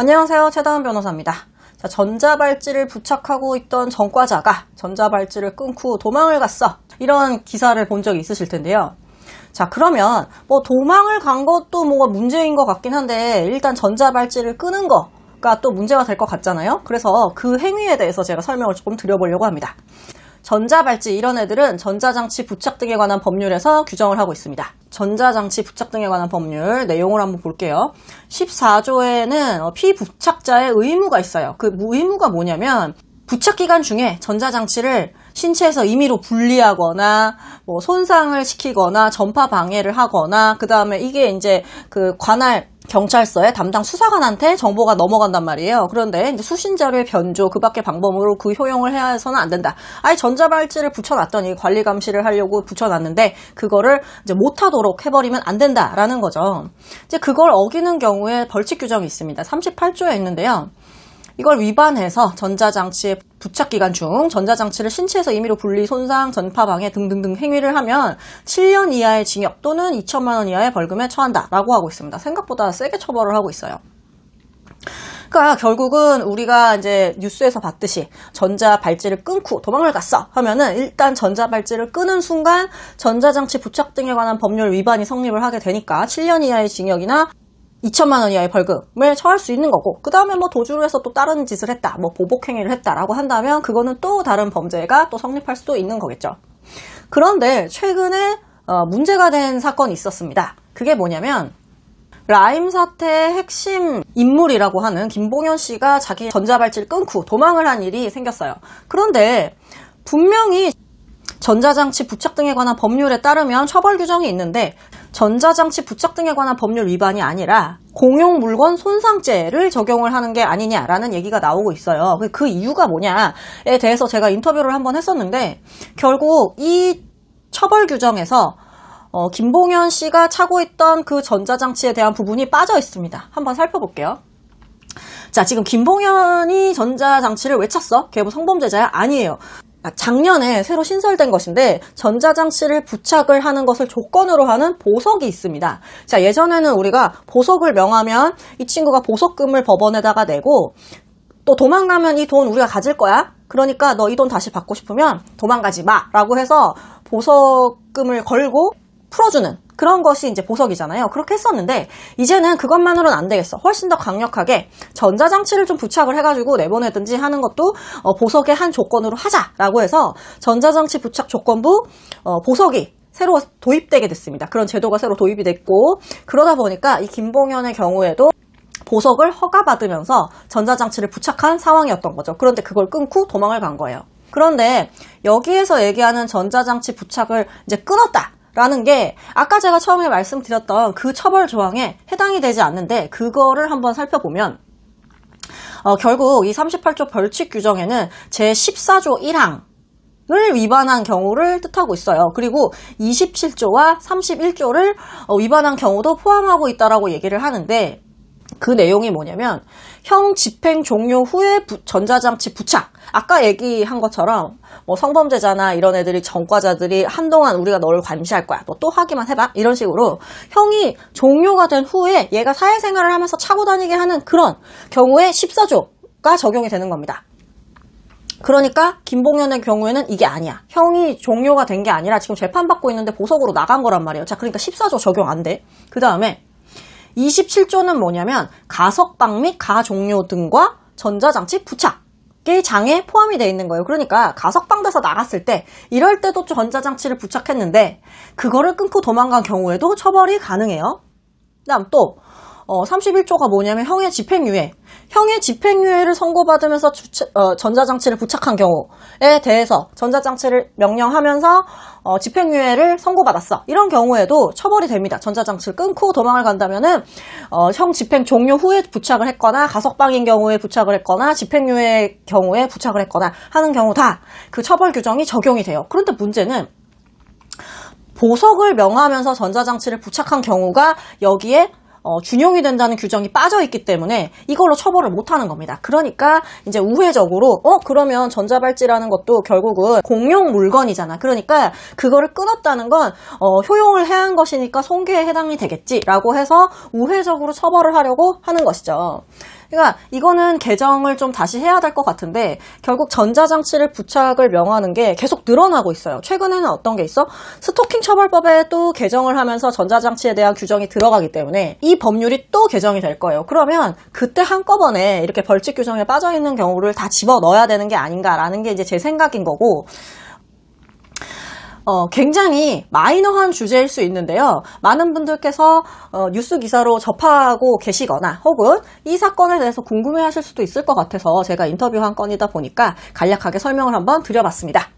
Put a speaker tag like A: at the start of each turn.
A: 안녕하세요. 최다은 변호사입니다. 자, 전자발찌를 부착하고 있던 전과자가 전자발찌를 끊고 도망을 갔어. 이런 기사를 본 적이 있으실 텐데요. 자, 그러면 뭐 도망을 간 것도 뭐가 문제인 것 같긴 한데 일단 전자발찌를 끄는 거가 또 문제가 될 것 같잖아요. 그래서 그 행위에 대해서 제가 설명을 조금 드려보려고 합니다. 전자발찌 이런 애들은 전자장치 부착 등에 관한 법률에서 규정을 하고 있습니다. 전자장치 부착 등에 관한 법률 내용을 한번 볼게요. 14조에는 피부착자의 의무가 있어요. 그 의무가 뭐냐면 부착 기간 중에 전자장치를 신체에서 임의로 분리하거나 뭐 손상을 시키거나 전파 방해를 하거나 그 다음에 이게 이제 그 관할 경찰서의 담당 수사관한테 정보가 넘어간단 말이에요. 그런데 이제 수신 자료의 변조 그 밖의 방법으로 그 효용을 해야 해서는 안 된다. 아예 전자발찌를 붙여놨더니 관리 감시를 하려고 붙여놨는데 그거를 이제 못하도록 해버리면 안 된다라는 거죠. 이제 그걸 어기는 경우에 벌칙 규정이 있습니다. 38조에 있는데요. 이걸 위반해서 전자장치의 부착 기간 중 전자장치를 신체에서 임의로 분리, 손상, 전파 방해 등등등 행위를 하면 7년 이하의 징역 또는 2천만 원 이하의 벌금에 처한다라고 하고 있습니다. 생각보다 세게 처벌을 하고 있어요. 그러니까 결국은 우리가 이제 뉴스에서 봤듯이 전자발찌를 끊고 도망을 갔어 하면은 일단 전자발찌를 끄는 순간 전자장치 부착 등에 관한 법률 위반이 성립을 하게 되니까 7년 이하의 징역이나 2천만 원 이하의 벌금을 처할 수 있는 거고, 그 다음에 뭐 도주를 해서 또 다른 짓을 했다, 뭐 보복행위를 했다라고 한다면 그거는 또 다른 범죄가 또 성립할 수도 있는 거겠죠. 그런데 최근에 문제가 된 사건이 있었습니다. 그게 뭐냐면 라임 사태의 핵심 인물이라고 하는 김봉현 씨가 자기 전자발찌를 끊고 도망을 한 일이 생겼어요. 그런데 분명히 전자장치 부착 등에 관한 법률에 따르면 처벌 규정이 있는데 전자장치 부착 등에 관한 법률 위반이 아니라 공용 물건 손상죄를 적용을 하는 게 아니냐라는 얘기가 나오고 있어요. 그 이유가 뭐냐에 대해서 제가 인터뷰를 한번 했었는데 결국 이 처벌 규정에서 김봉현 씨가 차고 있던 그 전자장치에 대한 부분이 빠져 있습니다. 한번 살펴볼게요. 자, 지금 김봉현이 전자장치를 왜 찼어? 걔 뭐 성범죄자야? 아니에요. 작년에 새로 신설된 것인데 전자장치를 부착을 하는 것을 조건으로 하는 보석이 있습니다. 자, 예전에는 우리가 보석을 명하면 이 친구가 보석금을 법원에다가 내고 또 도망가면 이 돈 우리가 가질 거야. 그러니까 너 이 돈 다시 받고 싶으면 도망가지 마 라고 해서 보석금을 걸고 풀어주는 그런 것이 이제 보석이잖아요. 그렇게 했었는데 이제는 그것만으로는 안 되겠어. 훨씬 더 강력하게 전자장치를 좀 부착을 해가지고 내보내든지 하는 것도 보석의 한 조건으로 하자라고 해서 전자장치 부착 조건부 보석이 새로 도입되게 됐습니다. 그런 제도가 새로 도입이 됐고 그러다 보니까 이 김봉현의 경우에도 보석을 허가받으면서 전자장치를 부착한 상황이었던 거죠. 그런데 그걸 끊고 도망을 간 거예요. 그런데 여기에서 얘기하는 전자장치 부착을 이제 끊었다. 라는 게 아까 제가 처음에 말씀드렸던 그 처벌 조항에 해당이 되지 않는데 그거를 한번 살펴보면 결국 이 38조 벌칙 규정에는 제14조 1항을 위반한 경우를 뜻하고 있어요. 그리고 27조와 31조를 위반한 경우도 포함하고 있다라고 얘기를 하는데 그 내용이 뭐냐면 형 집행 종료 후에 전자장치 부착 아까 얘기한 것처럼 뭐 성범죄자나 이런 애들이 전과자들이 한동안 우리가 너를 감시할 거야 너 또 하기만 해봐 이런 식으로 형이 종료가 된 후에 얘가 사회생활을 하면서 차고 다니게 하는 그런 경우에 14조가 적용이 되는 겁니다. 그러니까 김봉현의 경우에는 이게 아니야. 형이 종료가 된 게 아니라 지금 재판받고 있는데 보석으로 나간 거란 말이에요. 자, 그러니까 14조 적용 안 돼. 그 다음에 27조는 뭐냐면 가석방 및 가종료 등과 전자장치 부착의 장에 포함이 되어 있는 거예요. 그러니까 가석방 돼서 나갔을 때 이럴 때도 전자장치를 부착했는데 그거를 끊고 도망간 경우에도 처벌이 가능해요. 그다음 또 31조가 뭐냐면 형의 집행유예. 형의 집행유예를 선고받으면서 전자장치를 부착한 경우에 대해서 전자장치를 명령하면서 집행유예를 선고받았어. 이런 경우에도 처벌이 됩니다. 전자장치를 끊고 도망을 간다면은 형 집행 종료 후에 부착을 했거나 가석방인 경우에 부착을 했거나 집행유예 경우에 부착을 했거나 하는 경우 다 그 처벌 규정이 적용이 돼요. 그런데 문제는 보석을 명하면서 전자장치를 부착한 경우가 여기에 준용이 된다는 규정이 빠져 있기 때문에 이걸로 처벌을 못 하는 겁니다. 그러니까 이제 우회적으로 그러면 전자발찌라는 것도 결국은 공용 물건이잖아. 그러니까 그거를 끊었다는 건 효용을 해한 것이니까 손괴에 해당이 되겠지라고 해서 우회적으로 처벌을 하려고 하는 것이죠. 그러니까 이거는 개정을 좀 다시 해야 될 것 같은데 결국 전자장치를 부착을 명하는 게 계속 늘어나고 있어요. 최근에는 어떤 게 있어? 스토킹 처벌법에 또 개정을 하면서 전자장치에 대한 규정이 들어가기 때문에 이 법률이 또 개정이 될 거예요. 그러면 그때 한꺼번에 이렇게 벌칙 규정에 빠져 있는 경우를 다 집어 넣어야 되는 게 아닌가라는 게 이제 제 생각인 거고, 굉장히 마이너한 주제일 수 있는데요. 많은 분들께서 뉴스 기사로 접하고 계시거나 혹은 이 사건에 대해서 궁금해 하실 수도 있을 것 같아서 제가 인터뷰한 건이다 보니까 간략하게 설명을 한번 드려봤습니다.